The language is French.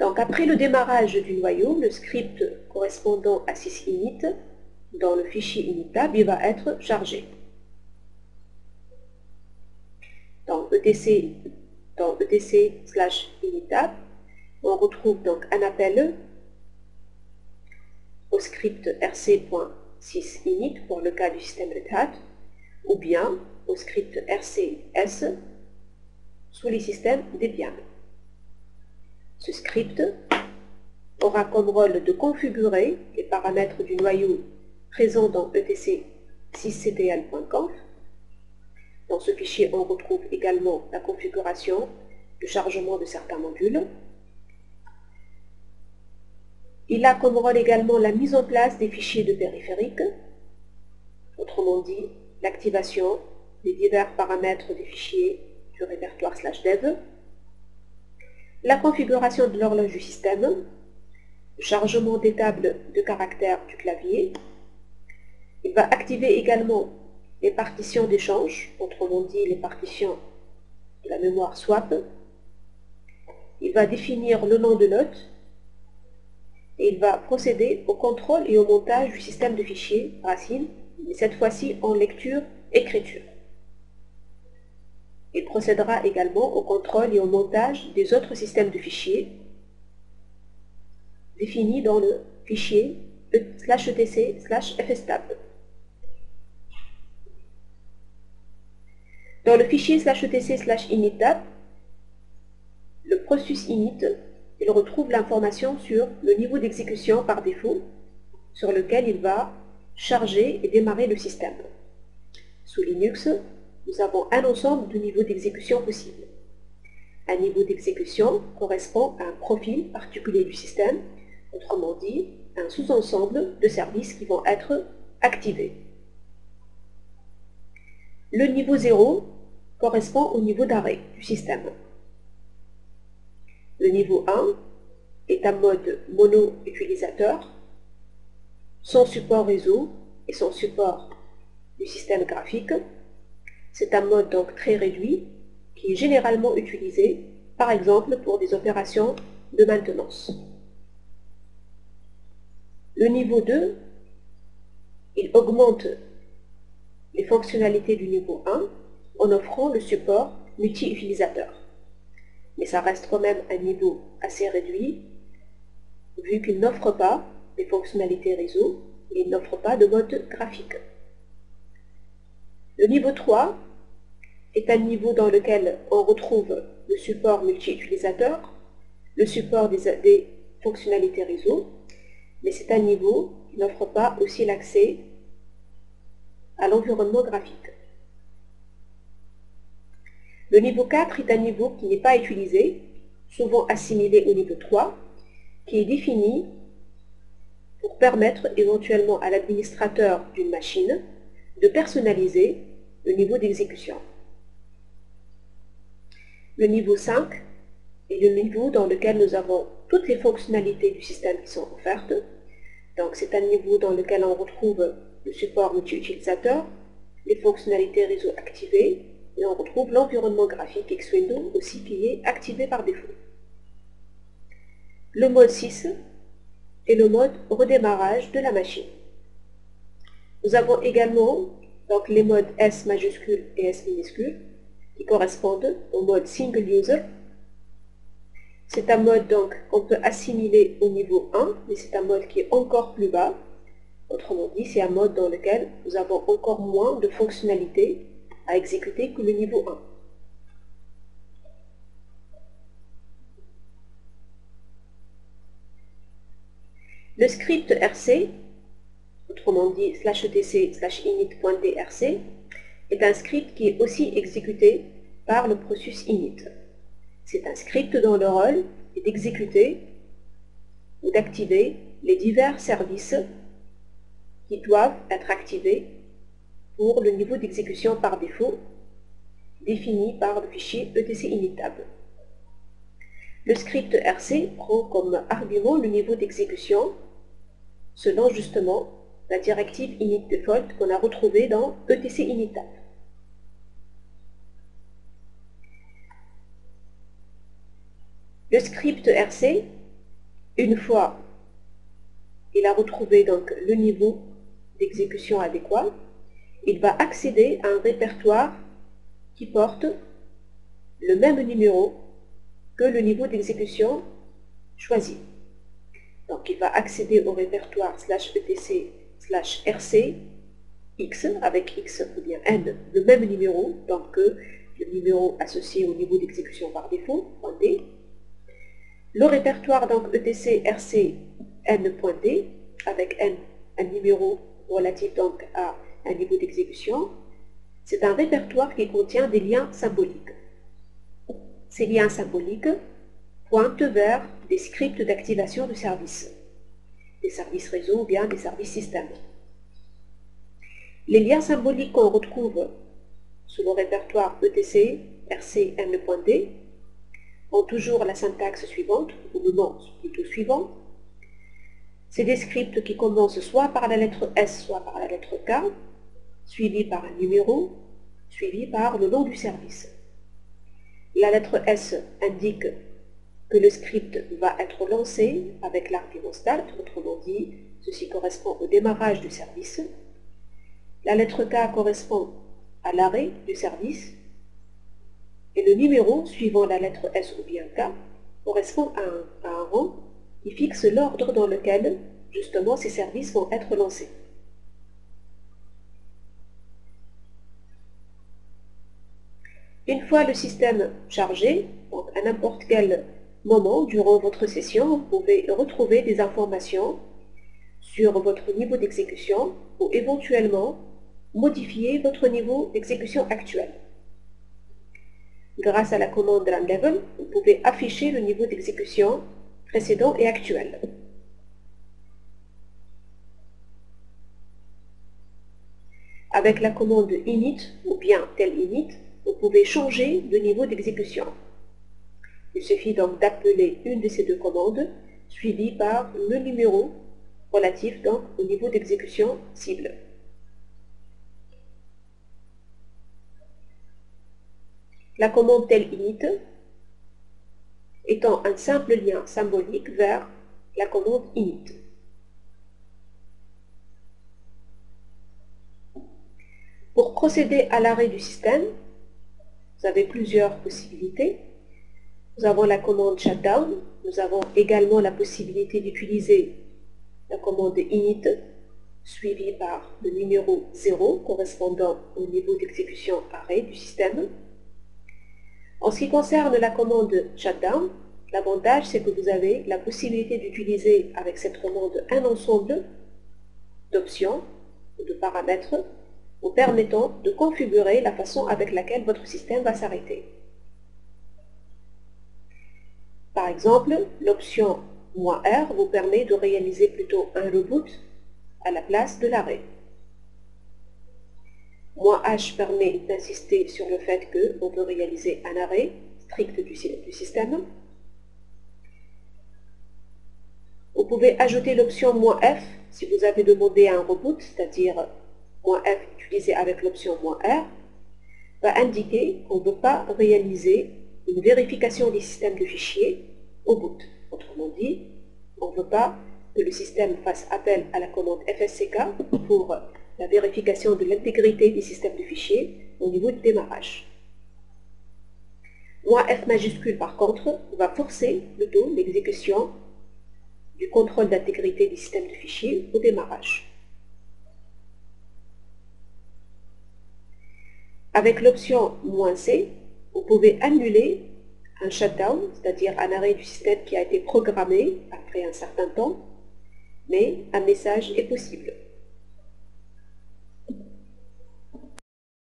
Donc après le démarrage du noyau, le script correspondant à sysinit dans le fichier inittab, il va être chargé. Dans etc/inittab, on retrouve donc un appel au script rc.sysinit pour le cas du système Red Hat, ou bien au script rcs sous les systèmes Debian. Ce script aura comme rôle de configurer les paramètres du noyau présent dans etc/sysctl.conf. Dans ce fichier, on retrouve également la configuration, le chargement de certains modules. Il a comme rôle également la mise en place des fichiers de périphériques, autrement dit, l'activation des divers paramètres des fichiers du répertoire /dev, la configuration de l'horloge du système, le chargement des tables de caractères du clavier. Il va activer également les partitions d'échange, autrement dit les partitions de la mémoire swap. Il va définir le nom de l'hôte et il va procéder au contrôle et au montage du système de fichiers racine, mais cette fois-ci en lecture-écriture. Il procédera également au contrôle et au montage des autres systèmes de fichiers définis dans le fichier /etc/fstab. Dans le fichier /etc/inittab, le processus init, il retrouve l'information sur le niveau d'exécution par défaut sur lequel il va charger et démarrer le système. Sous Linux, nous avons un ensemble de niveaux d'exécution possibles. Un niveau d'exécution correspond à un profil particulier du système, autrement dit, un sous-ensemble de services qui vont être activés. Le niveau 0 correspond au niveau d'arrêt du système. Le niveau 1 est un mode mono-utilisateur, sans support réseau et sans support du système graphique. C'est un mode donc très réduit qui est généralement utilisé, par exemple, pour des opérations de maintenance. Le niveau 2, il augmente les fonctionnalités du niveau 1 en offrant le support multi-utilisateur. Mais ça reste quand même un niveau assez réduit, vu qu'il n'offre pas les fonctionnalités réseau et il n'offre pas de mode graphique. Le niveau 3 est un niveau dans lequel on retrouve le support multi-utilisateur, le support des fonctionnalités réseau, mais c'est un niveau qui n'offre pas aussi l'accès à l'environnement graphique. Le niveau 4 est un niveau qui n'est pas utilisé, souvent assimilé au niveau 3, qui est défini pour permettre éventuellement à l'administrateur d'une machine de personnaliser le niveau d'exécution. Le niveau 5 est le niveau dans lequel nous avons toutes les fonctionnalités du système qui sont offertes. Donc c'est un niveau dans lequel on retrouve le support multi-utilisateur, les fonctionnalités réseau activées, et on retrouve l'environnement graphique Xwindow aussi qui est activé par défaut. Le mode 6 est le mode redémarrage de la machine. Nous avons également donc, les modes S majuscule et S minuscule qui correspondent au mode Single User. C'est un mode donc qu'on peut assimiler au niveau 1, mais c'est un mode qui est encore plus bas. Autrement dit, c'est un mode dans lequel nous avons encore moins de fonctionnalités à exécuter que le niveau 1. Le script RC, autrement dit /etc/init.drc, est un script qui est aussi exécuté par le processus init. C'est un script dont le rôle est d'exécuter ou d'activer les divers services qui doivent être activés pour le niveau d'exécution par défaut défini par le fichier etc/inittab. Le script RC prend comme argument le niveau d'exécution selon justement la directive init default qu'on a retrouvée dans etc/inittab. Le script RC Une fois il a retrouvé donc le niveau d'exécution adéquat, il va accéder à un répertoire qui porte le même numéro que le niveau d'exécution choisi. Donc il va accéder au répertoire /etc/rc x avec x ou bien n, le même numéro, donc le numéro associé au niveau d'exécution par défaut, .d. Le répertoire donc etc/rc n.d avec n un numéro relatif donc à un niveau d'exécution, c'est un répertoire qui contient des liens symboliques. Ces liens symboliques pointent vers des scripts d'activation de services, des services réseau ou bien des services système. Les liens symboliques qu'on retrouve sous le répertoire etc rc n.d ont toujours la syntaxe suivante, ou le nom plutôt suivant. C'est des scripts qui commencent soit par la lettre S, soit par la lettre K, suivi par un numéro, suivi par le nom du service. La lettre S indique que le script va être lancé avec l'argument start, autrement dit, ceci correspond au démarrage du service. La lettre K correspond à l'arrêt du service, et le numéro suivant la lettre S ou bien K correspond à un rang qui fixe l'ordre dans lequel, justement, ces services vont être lancés. Une fois le système chargé, donc à n'importe quel moment durant votre session, vous pouvez retrouver des informations sur votre niveau d'exécution ou éventuellement modifier votre niveau d'exécution actuel. Grâce à la commande runLevel, vous pouvez afficher le niveau d'exécution précédent et actuel. Avec la commande init ou bien tel-init, vous pouvez changer de niveau d'exécution. Il suffit donc d'appeler une de ces deux commandes, suivie par le numéro relatif donc au niveau d'exécution cible. La commande tel-init étant un simple lien symbolique vers la commande init. Pour procéder à l'arrêt du système, vous avez plusieurs possibilités. Nous avons la commande shutdown, nous avons également la possibilité d'utiliser la commande init suivie par le numéro 0 correspondant au niveau d'exécution arrêt du système. En ce qui concerne la commande shutdown, l'avantage c'est que vous avez la possibilité d'utiliser avec cette commande un ensemble d'options ou de paramètres vous permettant de configurer la façon avec laquelle votre système va s'arrêter. Par exemple, l'option "-r" vous permet de réaliser plutôt un reboot à la place de l'arrêt. "-h" permet d'insister sur le fait qu'on peut réaliser un arrêt strict du système. Vous pouvez ajouter l'option "-f" si vous avez demandé un reboot, c'est-à-dire "-f" utilisé avec l'option "-r", va indiquer qu'on ne veut pas réaliser une vérification des systèmes de fichiers au boot. Autrement dit, on ne veut pas que le système fasse appel à la commande fsck pour la vérification de l'intégrité des systèmes de fichiers au niveau du démarrage. "-f" majuscule, par contre, va forcer plutôt l'exécution du contrôle d'intégrité des systèmes de fichiers au démarrage. Avec l'option "-c", vous pouvez annuler un shutdown, c'est-à-dire un arrêt du système qui a été programmé après un certain temps, mais un message est possible.